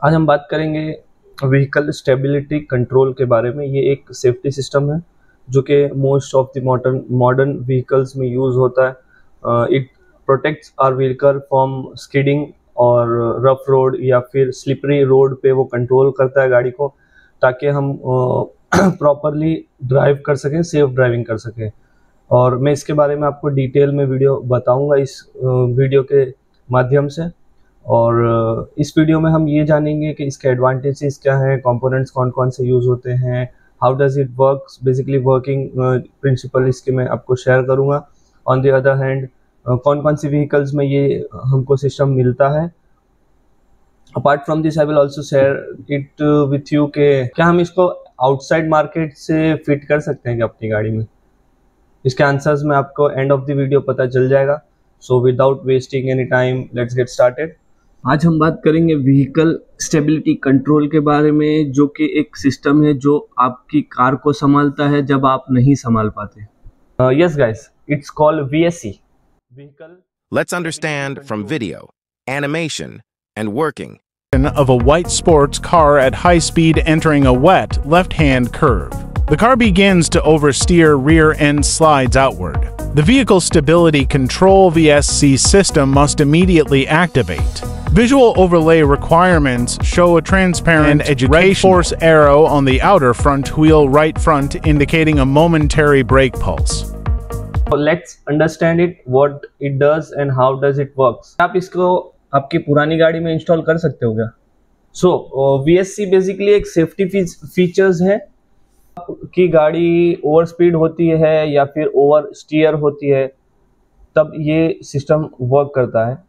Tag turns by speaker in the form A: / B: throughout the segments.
A: आज हम बात करेंगे व्हीकल स्टेबिलिटी कंट्रोल के बारे में। ये एक सेफ्टी सिस्टम है जो कि most of the modern vehicles में यूज़ होता है। It protects our vehicle from skidding और रफ रोड या फिर स्लिपरी रोड पे वो कंट्रोल करता है गाड़ी को, ताकि हम प्रॉपरली ड्राइव कर सकें, सेफ ड्राइविंग कर सकें। और मैं इसके बारे में आपको डिटेल में वीडियो बताऊंगा इस वीडियो के माध्यम से। और इस वीडियो में हम ये जानेंगे कि इसके एडवांटेजेस क्या हैं, कंपोनेंट्स कौन कौन से यूज़ होते हैं, how does it works, basically working principle इसके मैं आपको शेयर करूंगा। ऑन द अदर हैंड कौन कौन सी व्हीकल्स में ये हमको सिस्टम मिलता है। Apart from this I will also share it with you के क्या हम इसको आउटसाइड मार्केट से फिट कर सकते हैं क्या अपनी गाड़ी में। इसके आंसर्स में आपको एंड ऑफ द वीडियो पता चल जाएगा। So without wasting any time let's get started. आज हम बात करेंगे व्हीकल स्टेबिलिटी कंट्रोल के बारे में, जो कि एक सिस्टम है जो आपकी कार को संभालता है जब आप नहीं संभाल पाते। Yes guys, it's called VSC. Vehicle.
B: Let's understand from video, animation, and working
C: of a white sports car at high speed entering a wet left-hand curve. The car begins to oversteer, rear end slides outward. The vehicle stability control VSC system must immediately activate. Visual overlay requirements show a transparent red force arrow on the outer front wheel right front indicating a momentary brake pulse.
A: So let's understand it, what it does and how does it works. आप इसको आपकी पुरानी गाड़ी में install कर सकते हो क्या? So VSC बेसिकली एक सेफ्टी फीचर्स है। आपकी गाड़ी ओवर स्पीड होती है या फिर ओवर स्टीयर होती है तब ये सिस्टम वर्क करता है।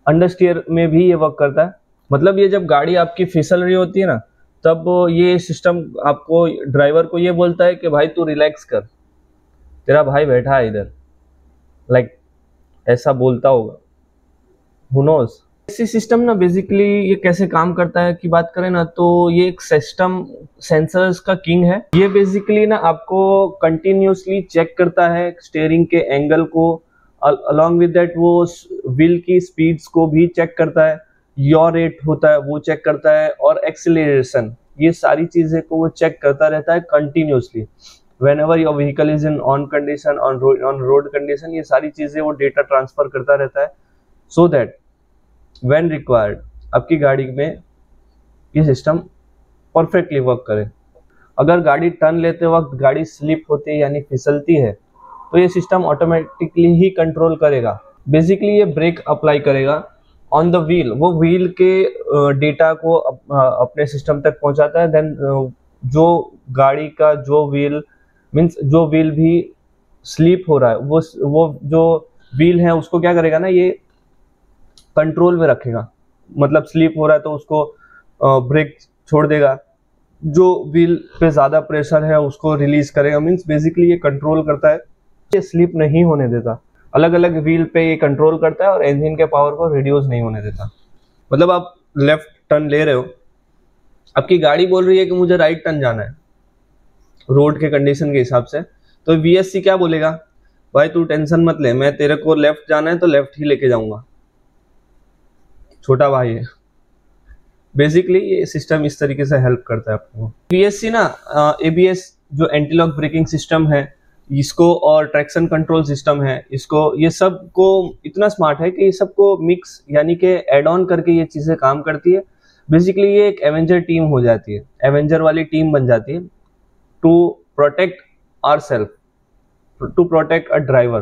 A: अंडर स्टीयर में भी ये वर्क करता है। मतलब ये जब गाड़ी आपकी फिसल रही होती है ना, तब ये सिस्टम आपको, ड्राइवर को ये बोलता है कि भाई तू रिलैक्स कर, तेरा भाई बैठा है इधर, लाइक ऐसा बोलता होगा, हु नोज। ऐसी सिस्टम ना बेसिकली ये कैसे काम करता है की बात करें ना, तो ये एक सिस्टम सेंसर्स का किंग है। ये बेसिकली ना आपको कंटिन्यूसली चेक करता है स्टीयरिंग के एंगल को, अलॉन्ग विद दैट वो व्हील की स्पीड्स को भी चेक करता है, योर रेट होता है वो चेक करता है, और एक्सीलरेशन, ये सारी चीजें को वो चेक करता रहता है continuously. Whenever your vehicle is in on condition, on road condition, ये सारी चीजें वो डेटा ट्रांसफर करता रहता है, सो दैट व्हेन रिक्वायर्ड आपकी गाड़ी में ये सिस्टम परफेक्टली वर्क करे। अगर गाड़ी टर्न लेते वक्त गाड़ी स्लिप होती है यानी फिसलती है, तो ये सिस्टम ऑटोमेटिकली ही कंट्रोल करेगा। बेसिकली ये ब्रेक अप्लाई करेगा ऑन द व्हील, वो व्हील के डेटा को अपने सिस्टम तक पहुंचाता है। देन जो गाड़ी का जो व्हील मीन्स जो व्हील भी स्लिप हो रहा है, वो जो व्हील है उसको क्या करेगा ना, ये कंट्रोल में रखेगा। मतलब स्लिप हो रहा है तो उसको ब्रेक छोड़ देगा, जो व्हील पे ज्यादा प्रेशर है उसको रिलीज करेगा। मीन्स बेसिकली ये कंट्रोल करता है, ये स्लिप नहीं होने देता। अलग अलग व्हील पे ये कंट्रोल करता है और इंजन के पावर को रिड्यूस नहीं होने देता। मतलब आप लेफ्ट टर्न ले रहे हो, आपकी गाड़ी बोल रही है कि मुझे राइट टर्न जाना है रोड के कंडीशन के हिसाब से, तो VSC क्या बोलेगा, भाई तू टेंशन मत ले, मैं तेरे को लेफ्ट जाना है तो लेफ्ट ही लेके जाऊंगा, छोटा भाई है। बेसिकली ये सिस्टम इस तरीके से हेल्प करता है आपको। VSC ना ABS जो एंटी लॉक ब्रेकिंग सिस्टम है इसको, और ट्रैक्शन कंट्रोल सिस्टम है इसको, ये सब को इतना स्मार्ट है कि ये सबको मिक्स यानी कि एड ऑन करके ये चीजें काम करती है। बेसिकली ये एक एवेंजर टीम हो जाती है, एवेंजर वाली टीम बन जाती है, to protect ourself, to protect a driver.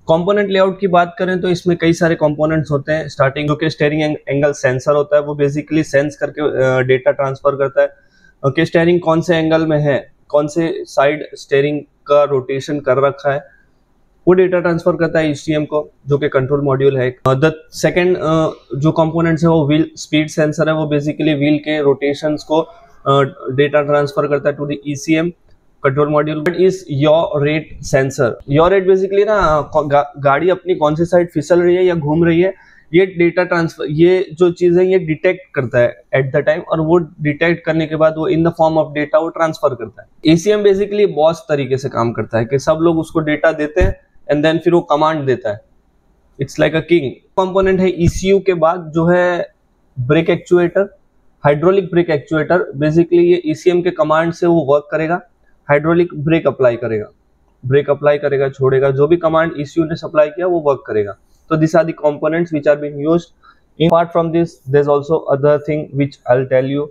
A: Component layout की बात करें तो इसमें कई सारे कंपोनेंट्स होते हैं। स्टार्टिंग जो कि स्टीयरिंग एंगल सेंसर होता है, वो बेसिकली सेंस करके डेटा ट्रांसफर करता है कि स्टीयरिंग कौन से एंगल में है, कौन से साइड स्टीयरिंग का रोटेशन कर रखा है, वो डेटा ट्रांसफर करता है ECM को, जो कि कंट्रोल मॉड्यूल है। द सेकंड जो कंपोनेंट्स है वो व्हील स्पीड सेंसर है, वो बेसिकली व्हील के रोटेशंस को डेटा ट्रांसफर करता है to the ECM control module. But is yaw rate sensor, yaw rate basically ना गाड़ी अपनी कौन सी साइड फिसल रही है या घूम रही है, ये डेटा ट्रांसफर, ये जो चीज है ये डिटेक्ट करता है एट द टाइम, और वो डिटेक्ट करने के बाद वो इन द फॉर्म ऑफ डेटा वो ट्रांसफर करता है। ECM बेसिकली बॉस तरीके से काम करता है कि सब लोग उसको डेटा देते हैं एंड देन फिर वो कमांड देता है। It's like a king. Component है ECU के बाद जो है brake actuator, hydraulic brake actuator, basically ये ईसीएम के कमांड से वो वर्क करेगा, हाइड्रोलिक ब्रेक अप्लाई करेगा, ब्रेक अप्लाई करेगा, छोड़ेगा, जो भी कमांड ईसीयू ने सप्लाई किया वो वर्क करेगा। तो this are the components which are being used. Apart from this, there's also other thing which I'll tell you,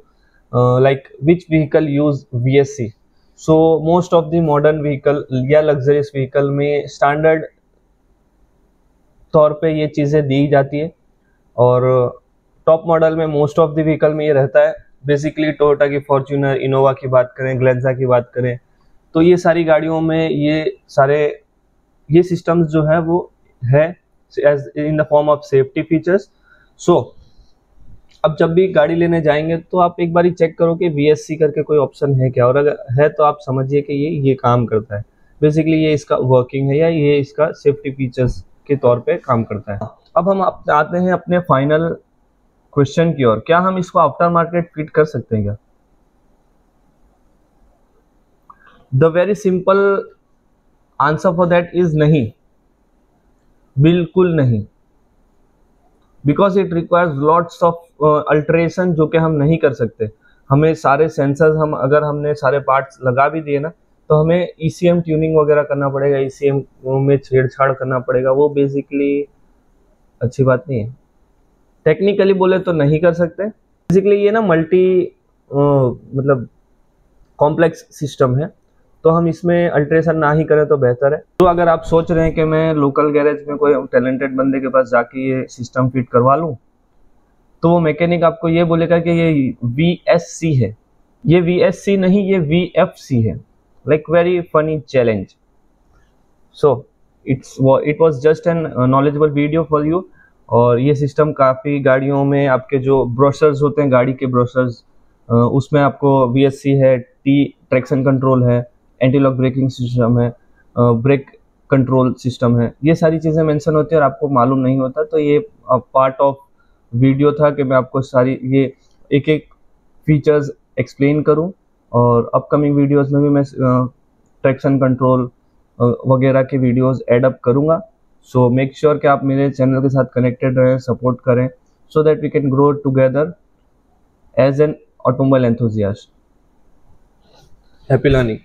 A: like which vehicle use VSC. So most of the modern vehicle या luxurious vehicle में standard तौर पे ये चीज़ें दी जाती है, और top model में मोस्ट ऑफ द व्हीकल में ये रहता है। बेसिकली टोयोटा की फॉर्च्यूनर, इनोवा की बात करें, ग्लेंजा की बात करें, तो ये सारी गाड़ियों में ये सिस्टम्स जो है वो है as in the form of safety features. So अब जब भी गाड़ी लेने जाएंगे तो आप एक बार चेक करो कि VSC करके कोई ऑप्शन है क्या, और अगर है तो आप समझिए कि ये काम करता है। बेसिकली ये इसका वर्किंग है या ये इसका सेफ्टी फीचर्स के तौर पे काम करता है। अब हम आते हैं अपने फाइनल क्वेश्चन की ओर, क्या हम इसको आफ्टर मार्केट फिट कर सकते हैं क्या? The very simple answer for that is नहीं, बिल्कुल नहीं, because it requires lots of alteration जो कि हम नहीं कर सकते। हमें सारे सेंसर्स, अगर हमने सारे पार्ट्स लगा भी दिए ना, तो हमें ECM ट्यूनिंग वगैरह करना पड़ेगा, ECM में छेड़छाड़ करना पड़ेगा, वो बेसिकली अच्छी बात नहीं है। टेक्निकली बोले तो नहीं कर सकते। बेसिकली ये ना मतलब कॉम्प्लेक्स सिस्टम है, तो हम इसमें अल्ट्रेशन ना ही करें तो बेहतर है। तो अगर आप सोच रहे हैं कि मैं लोकल गैरेज में कोई टैलेंटेड बंदे के पास जाके ये सिस्टम फिट करवा लूँ, तो वो मैकेनिक आपको ये बोलेगा कि ये VSC है। ये VSC नहीं, ये VFC है। Like very funny challenge. So it was just an knowledgeable video for you. और ये सिस्टम काफ़ी गाड़ियों में, आपके जो ब्रोशर्स होते हैं, गाड़ी के ब्रोशर्स, उसमें आपको VSC है, ट्रैक्शन कंट्रोल है, एंटी लॉक ब्रेकिंग सिस्टम है, ब्रेक कंट्रोल सिस्टम है, ये सारी चीज़ें मेंशन होती है और आपको मालूम नहीं होता। तो ये पार्ट ऑफ वीडियो था कि मैं आपको सारी ये एक एक फीचर्स एक्सप्लेन करूं, और अपकमिंग वीडियोस में भी मैं ट्रैक्शन कंट्रोल वगैरह के वीडियोस ऐड अप करूंगा। सो मेक श्योर कि आप मेरे चैनल के साथ कनेक्टेड रहें, सपोर्ट करें, so that we can grow together as an automobile enthusiast. Happy learning.